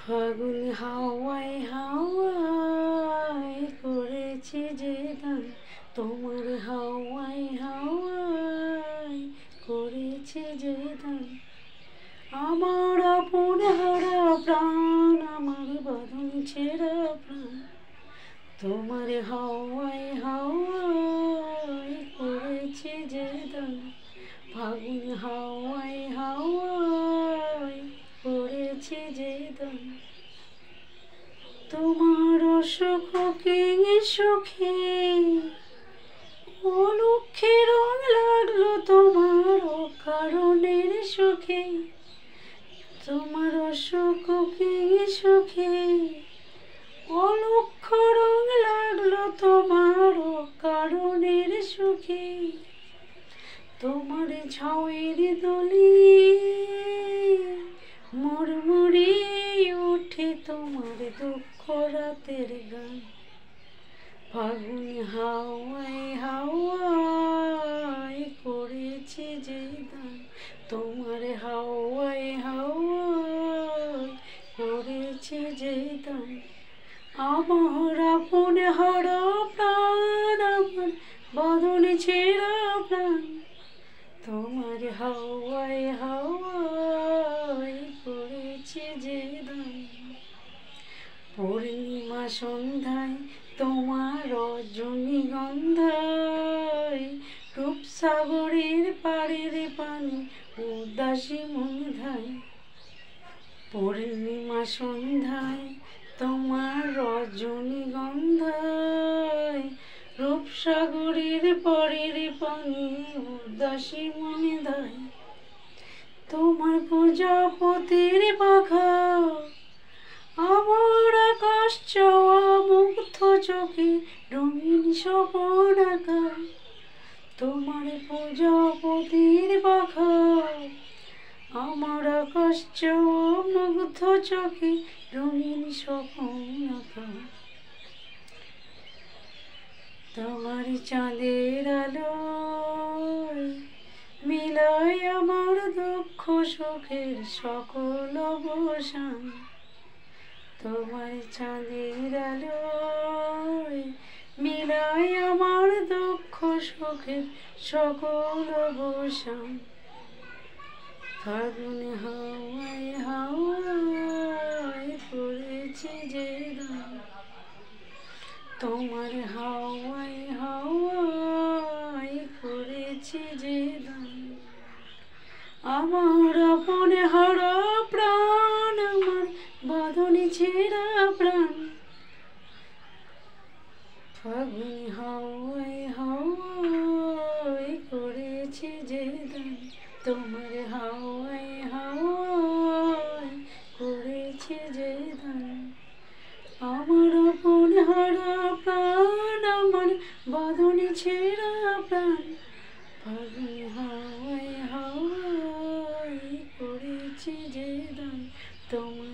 ফাগুন হাওয়ায় হাওয়ায় করেছে যে গান, তোমার হাওয়ায় হাওয়ায় করেছে যে গান। আমার আপন হারা প্রাণ, আমার বাঁধন ছেঁড়া প্রাণ, তোমার হাওয়ায় হাওয়ায় করেছে যে গান। ফাগুন হাওয়ায় হাওয়ায় করেছে যে গান। তোমার সুখে সুখে অলক্ষে রং লাগলো, তোমার অকারণের সুখে। তোমার সুখে সুখে অলক্ষ রং লাগলো, তোমার অকারণের সুখে। তোমার ঝাউয়ের দোলে মুড়মুড়ি ওঠে, তোমার দুঃখ রাতের গান। ফাগুন হাওয়ায় হাওয়ায় করেছে যে গান, তোমার হাওয়ায় হাওয়ায় করেছে যে গান। আমার আপন হারা প্রাণ, আমার বাঁধন ছেঁড়া প্রাণ, তোমার হাওয়ায় হাওয়ায় করেছে যে গান। পূর্ণিমা সন্ধ্যায় তোমার রজনীগন্ধায়, রূপসাগরের পাড়ের পানি উদাসী মন ধায়। পূর্ণিমা সন্ধ্যায় তোমার রজনীগন্ধায়, রূপসাগরের পাড়ের পানি উদাসী মন ধায়। তোমার প্রজাপতির পাখা আমার আকাশ চাওয়া, মুগ্ধ চোখে রঙিন স্বপন আঁকা। তোমার প্রজাপতির পাখা আমার আকাশ চাওয়া, মুগ্ধ চোখে রঙিন স্বপন আঁকা। তোমার চাঁদের আলোয় মিলায় আমার দুঃখ সুখের সকল অবসান। তোমার চাঁদের আলোয় মিলায় আমার দুঃখ সুখের সকল অবসান। ফাগুন হাওয়ায় হাওয়ায় করেছে যে গান, তোমার হাওয়ায় হাওয়ায় করেছে যে গান। আমার আপন হারা প্রাণ, আমার বাঁধন ছেঁড়া প্রাণ, ফাগুন হাওয়ায় হাওয়ায় করেছে যে গান, তোমার হাওয়ায় হাওয়ায় করেছে যে গান। আমার আপন হারা প্রাণ, আমার বাঁধন ছেঁড়া প্রাণ, ফাগুন হাওয়ায় হাওয়ায় করেছে যে গান, তোমার